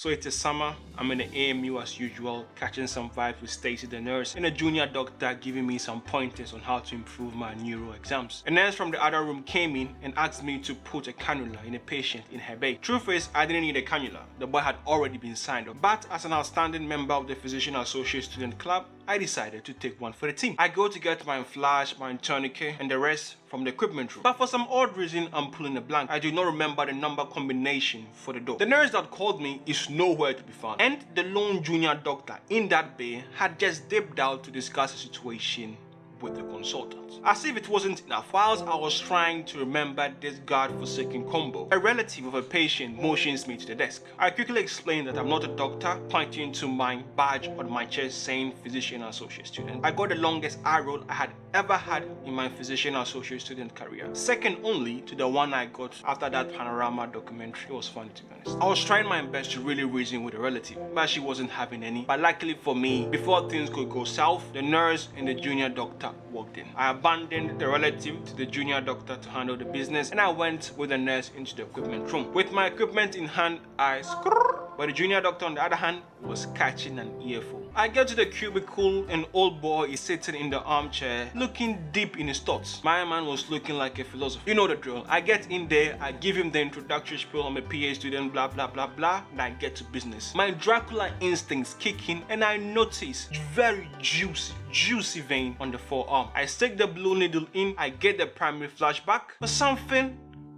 So it's a summer, I'm in the AMU as usual, catching some vibes with Stacy the nurse and a junior doctor giving me some pointers on how to improve my neuro exams. A nurse from the other room came in and asked me to put a cannula in a patient in her bay. Truth is, I didn't need a cannula. The boy had already been signed up. But as an outstanding member of the Physician Associate Student Club, I decided to take one for the team. I go to get my flash, my tourniquet, and the rest from the equipment room. But for some odd reason, I'm pulling a blank. I do not remember the number combination for the door. The nurse that called me is nowhere to be found. And the lone junior doctor in that bay had just dipped out to discuss the situation with the consultant. As if it wasn't enough, whilst I was trying to remember this godforsaken combo, a relative of a patient motions me to the desk. I quickly explained that I'm not a doctor, pointing to my badge on my chest saying Physician Associate Student. I got the longest eye roll I had ever had in my Physician Associate Student career, second only to the one I got after that Panorama documentary. It was funny, to be honest. I was trying my best to really reason with the relative, but she wasn't having any. But luckily for me, before things could go south, the nurse and the junior doctor walked in. I abandoned the relative to the junior doctor to handle the business, and I went with the nurse into the equipment room. With my equipment in hand, I scrrrr, but the junior doctor on the other hand was catching an earful. I get to the cubicle, an old boy is sitting in the armchair, looking deep in his thoughts. My man was looking like a philosopher. You know the drill. I get in there, I give him the introductory spiel. I'm a PA student, blah blah blah blah, and I get to business. My Dracula instincts kick in, and I notice very juicy vein on the forearm. I stick the blue needle in, I get the primary flashback, but something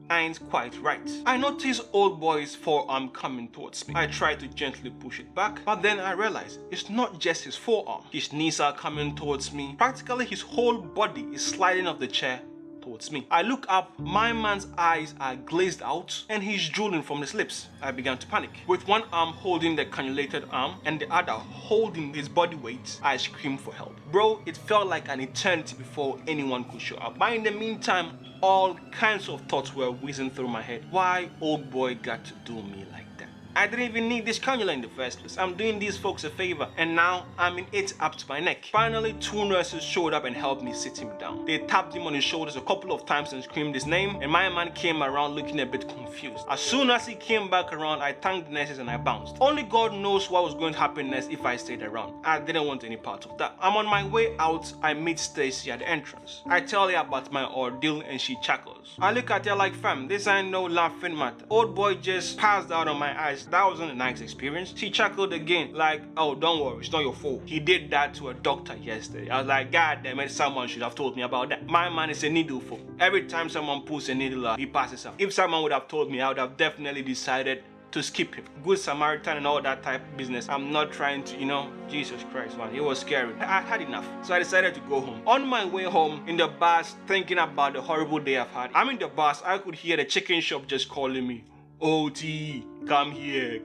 ain't quite right. I notice old boy's forearm coming towards me. I try to gently push it back, but then I realize it's not just his forearm. His knees are coming towards me. Practically his whole body is sliding off the chair towards me. I look up, my man's eyes are glazed out and he's drooling from his lips. I began to panic. With one arm holding the cannulated arm and the other holding his body weight, I screamed for help. Bro, it felt like an eternity before anyone could show up. But in the meantime, all kinds of thoughts were whizzing through my head. Why old boy got to do me like that? I didn't even need this cannula in the first place. I'm doing these folks a favor, and now I'm in it up to my neck. Finally, two nurses showed up and helped me sit him down. They tapped him on his shoulders a couple of times and screamed his name, and my man came around looking a bit confused. As soon as he came back around, I thanked the nurses and I bounced. Only God knows what was going to happen next if I stayed around. I didn't want any part of that. I'm on my way out, I meet Stacy at the entrance. I tell her about my ordeal and she chuckles. I look at her like, fam, this ain't no laughing matter. Old boy just passed out on my eyes. That wasn't a nice experience. She chuckled again, like, oh, don't worry, it's not your fault. He did that to a doctor yesterday. I was like, God damn it, someone should have told me about that. My man is a needle folk. Every time someone pulls a needle out, he passes out. If someone would have told me, I would have definitely decided to skip him. Good Samaritan and all that type of business. I'm not trying to, Jesus Christ, man. It was scary. I had enough. So I decided to go home. On my way home, in the bus, thinking about the horrible day I've had. I'm in the bus, I could hear the chicken shop just calling me. OT, come here,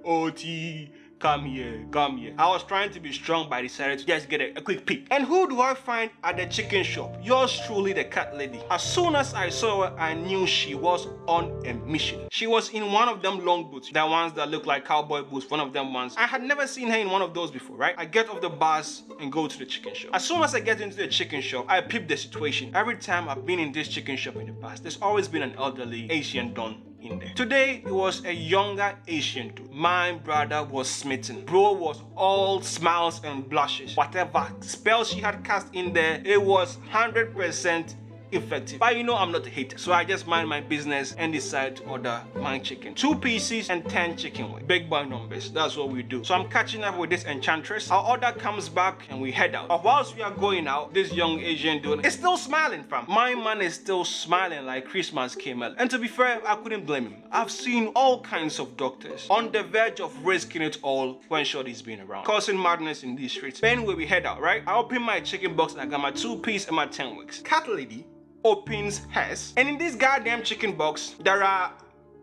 OT, come here. I was trying to be strong, but I decided to just get a quick peek. And who do I find at the chicken shop? Yours truly, the cat lady. As soon as I saw her, I knew she was on a mission. She was in one of them long boots, the ones that look like cowboy boots, one of them ones. I had never seen her in one of those before, right? I get off the bus and go to the chicken shop. As soon as I get into the chicken shop, I peep the situation. Every time I've been in this chicken shop in the past, there's always been an elderly Asian don in there. Today, it was a younger Asian dude. My brother was smitten. Bro was all smiles and blushes. Whatever spell she had cast in there, it was 100% effective. But I'm not a hater, so I just mind my business and decide to order my chicken. 2 pieces and 10 chicken wings. Big boy numbers, that's what we do. So I'm catching up with this enchantress. Our order comes back and we head out. But whilst we are going out, this young Asian dude is still smiling, fam. My man is still smiling like Christmas came early. And to be fair, I couldn't blame him. I've seen all kinds of doctors on the verge of risking it all when Shorty's been around, causing madness in these streets. But anyway, we head out, right? I open my chicken box and I got my 2 piece and my 10 wings. Cat lady opens hers, and in this goddamn chicken box there are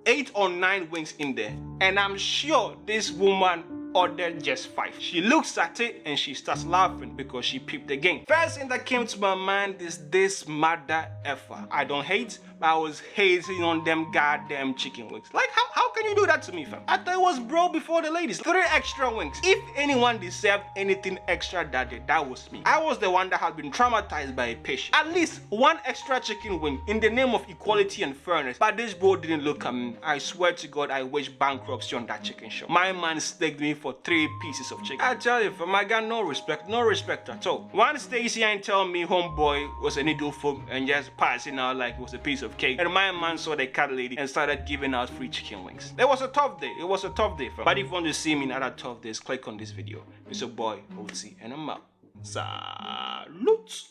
8 or 9 wings in there, and I'm sure this woman ordered just 5. She looks at it and she starts laughing because she peeped the game. First thing that came to my mind is this mother effer. I don't hate, but I was hating on them goddamn chicken wings. Like how can you do that to me, fam? I thought it was bro before the ladies. 3 extra wings. If anyone deserved anything extra that day, that was me. I was the one that had been traumatized by a patient. At least 1 extra chicken wing in the name of equality and fairness. But this bro didn't look at me. I swear to God, I wish bankruptcy on that chicken shop. My man staked me for 3 pieces of chicken. I tell you, fam, I got no respect at all. One Stacy ain't tell me homeboy was a needle foam and just passing out like it was a piece of cake. And my man saw the cat lady and started giving out free chicken wings. It was a tough day. Fam. But if you want to see me in other tough days, click on this video. It's your boy, OT, and I'm out. Salute.